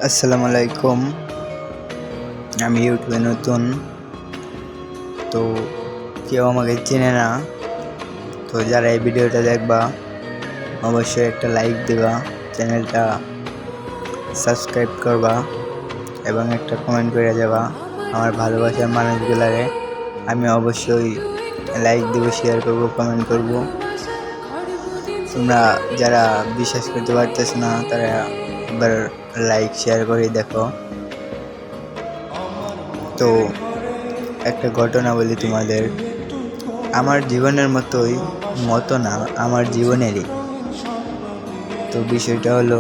আসসালামু আলাইকুম। আমি ইউটিউবে নতুন, তো কেউ আমাকে চেনে না। তো যারা এই ভিডিওটা দেখবা অবশ্যই একটা লাইক দিবা, চ্যানেলটা সাবস্ক্রাইব করবা এবং একটা কমেন্ট করে যাবা। আমার ভালোবাসার মানুষগুলারে আমি অবশ্যই লাইক দেবো, শেয়ার করবো, কমেন্ট করব। তোমরা যারা বিশ্বাস করতে পারতেছ না তারা একবার লাইক শেয়ার করে দেখো। তো একটা ঘটনা বলি তোমাদের, আমার জীবনের মতো না, আমার জীবনেরই। তো বিষয়টা হলো,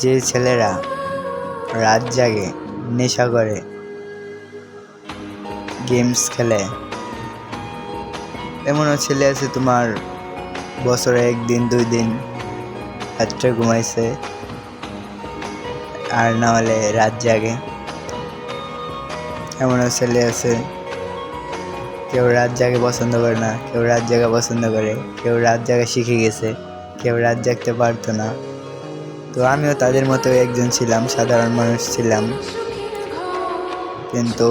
যে ছেলেরা রাত জাগে, নেশা করে, গেমস খেলে, এমনও ছেলে আছে তোমার বছরে 1 দিন 2 দিন রাত্রে ঘুমাইছে আর না হলে রাত জাগে। এমনও ছেলে আছে, কেউ রাত জাগে পছন্দ করে না, কেউ রাত জাগা পছন্দ করে, কেউ রাত জাগা শিখে গেছে, কেউ রাত জাগতে পারতো না। তো আমিও তাদের মতো একজন ছিলাম, সাধারণ মানুষ ছিলাম, কিন্তু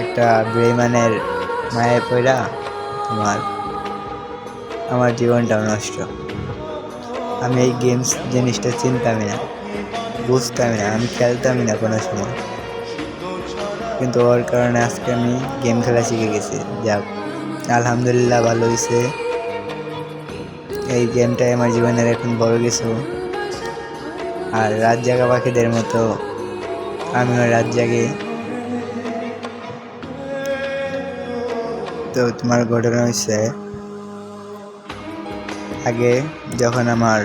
একটা বেঈমানের মায়ে পড়া আমার জীবনটাও নষ্ট। আমি এই গেমস জিনিসটা চিনতামই না, বুঝতামই না, আমি খেলতামই না কোনো সময়, কিন্তু ওর কারণে আজকে আমি গেম খেলা শিখে গেছি। যাক, আলহামদুলিল্লাহ, ভালো হয়েছে। এই গেমটাই আমার জীবনের এখন বড় কিছু। আর রাত জাগা পাখিদের মতো আমিও রাত জাগি। তো তোমার ঘটনা হয়েছে, আগে যখন আমার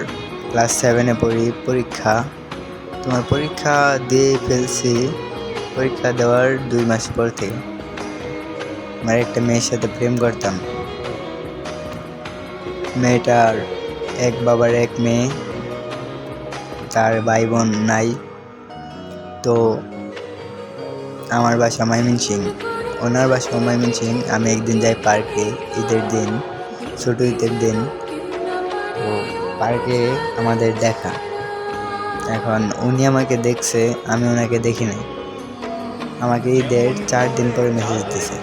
ক্লাস 7-এ পড়ি, পরীক্ষা দিয়ে ফেলছি। পরীক্ষা দেওয়ার 2 মাস পর থেকে আমার একটা মেয়ের সাথে প্রেম করতাম। মেয়েটার এক বাবার এক মেয়ে, তার ভাই বোন নাই। তো আমার বাসা ময়মনসিং, ওনার বাসা ময়মনসিং। আমি একদিন যাই পার্কে, ঈদের দিন, ছোট ঈদের দিন। তো পার্কে আমাদের দেখা, এখন উনি আমাকে দেখছে, আমি ওনাকে দেখি নাই। আমাকে ঈদের 4 দিন পরে মেসেজ দিছে।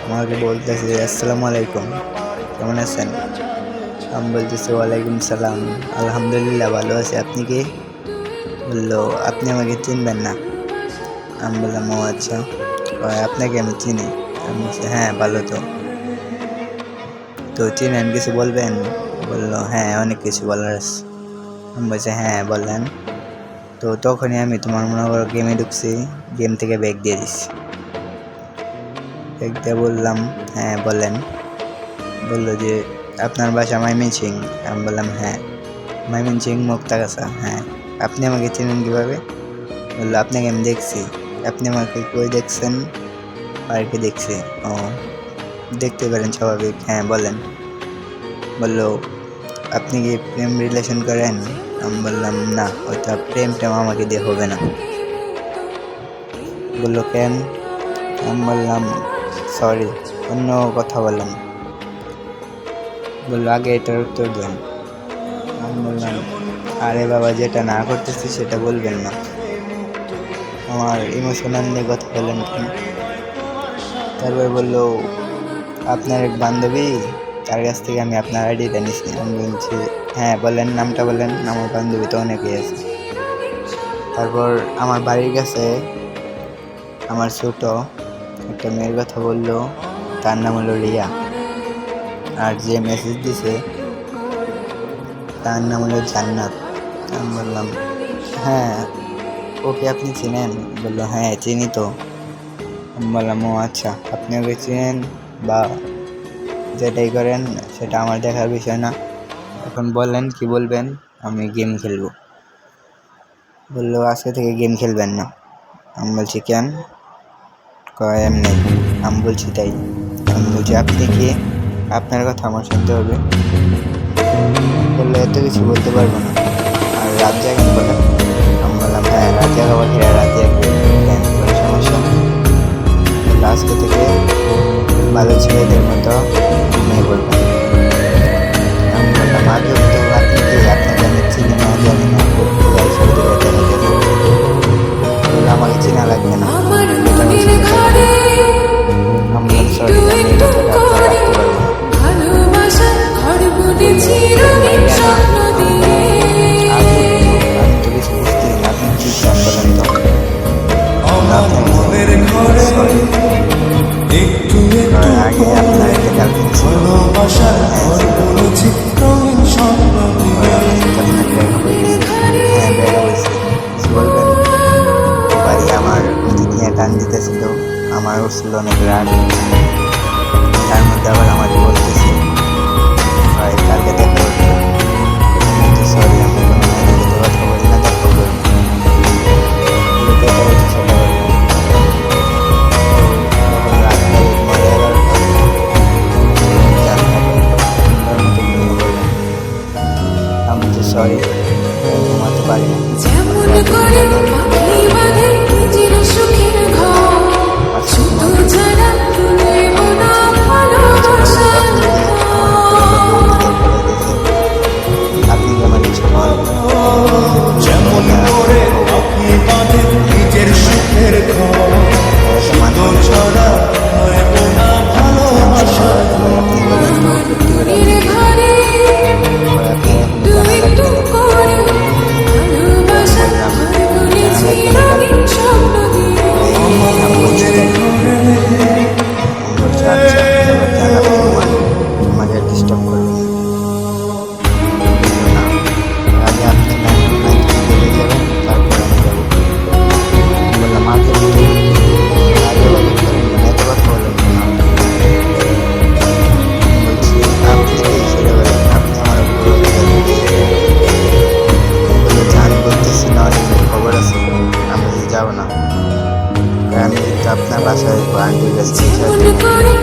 আমাকে বলতেছে, আসসালামু আলাইকুম, কেমন আছেন? আমি বলতেছি, ওয়ালাইকুম সালাম, আলহামদুলিল্লাহ, ভালো আছি, আপনি কি? বললো, আপনি আমাকে চিনবেন না। আমি বললাম, ও আচ্ছা, আপনাকে আমি চিনি। আমি বলছি, হ্যাঁ, ভালো তো চিনেন, কিছু বলবেন? বললো, হ্যাঁ, অনেক কিছু বলার আছে। আমি বলছি, হ্যাঁ, বললেন। তো তখনই আমি তোমার মনে করো গেমে ঢুকছি, গেম থেকে ব্যাগ দিয়ে দিচ্ছি। ব্যাগ দিয়ে বললাম, হ্যাঁ, বলেন। বললো যে, আপনার বাসা ময়মনসিং? আমি বললাম, হ্যাঁ। ময়মনসিং মুক্তাগাছা? হ্যাঁ। আপনি আমাকে চেনেন কীভাবে? বললো, আপনাকে আমি দেখছি। আপনি আমাকে কই দেখছেন? পার্কে দেখছি। ও, দেখতে পারেন, স্বাভাবিক। হ্যাঁ, বলেন। বললো, আপনি কি প্রেম রিলেশন করেন? আমি বললাম, না, ওটা প্রেম আমাকে দিয়ে হবে না। বললো, কেন? আমি বললাম, সরি, অন্য কথা বললাম। বললো, আগে এটার উত্তর দেন। আমি বললাম, আরে বাবা, যেটা না করতেছি সেটা বলবেন না, আমার ইমোশনাল নিয়ে কথা বলেন কেন? তারপর বললো, আপনার এক বান্ধবী, তার কাছ থেকে আমি আপনার আইডিটা নিছি। আমি বলছি, হ্যাঁ, বলেন, নামটা বলেন, আমার বান্ধবী তো অনেকেই আছে। তারপর আমার বাড়ির কাছে আমার ছোট একটা মেয়ের কথা বললো, তার নাম হলো রিয়া। আর যে মেসেজ দিছে তার নাম হলো জান্নাত। আমি বললাম, হ্যাঁ, ওকে আপনি চিনেন? বললো, হ্যাঁ, চিনি তো। আমি বললাম, ও আচ্ছা, আপনি ওকে চিনেন বা যেটাই করেন সেটা আমার দেখার বিষয় না, এখন বলেন কি বলবেন, আমি গেম খেলবো। বললো, আজকে থেকে গেম খেলবেন না। আমি বলছি, কেন? কয়, এমনি। আমি বলছি, তাই? আমি বলছি, আপনি কি? আপনার কথা আমার শুনতে হবে? বললো, এত কিছু বলতে পারবো না। আর রাত জাগেন বলে? আমি বললাম, হ্যাঁ, রাত জাগা পাখিরা রাত জাগবে, কেন, কোনো সমস্যা? বললো, আজকে থেকে ভালো ছেলেদের মতো ঘুমিয়ে পড়বেন। আমি বললাম, আজব তো, আপনি কি সরি, ঘুমাতে পারি না। যেমন করে পাখি বাঁধে নিজের সুখের ঘর, শুধু ছাড়া তুলিব না ভালোবাসার আপনি কি আমার কিছু বল? যেমন করে পাখি বাঁধে নিজের সুখের ঘর, শুধু ছড়া নয়ব না ভালোবাসার ঘর। মনের ঘরে একটু একটু করে ভালোবাসা ঘর বলেছি আমি স্বপ্ন দিয়ে। আমাকে ডিস্টার্ব করবেন না। আগে আপনি নাইট চলে যাবেন, তারপর আমি যাবো। বললাম আগে আগে বলেন, এত কথা বলেন না। বলছি আপনি সেটা বলেন, আপনি আমার বলে জান বলতেছি না, অনেক খবর আছে, আমি যাবো না। আমি তো আপনার বাসায় আন্টির কাছে যেমন করে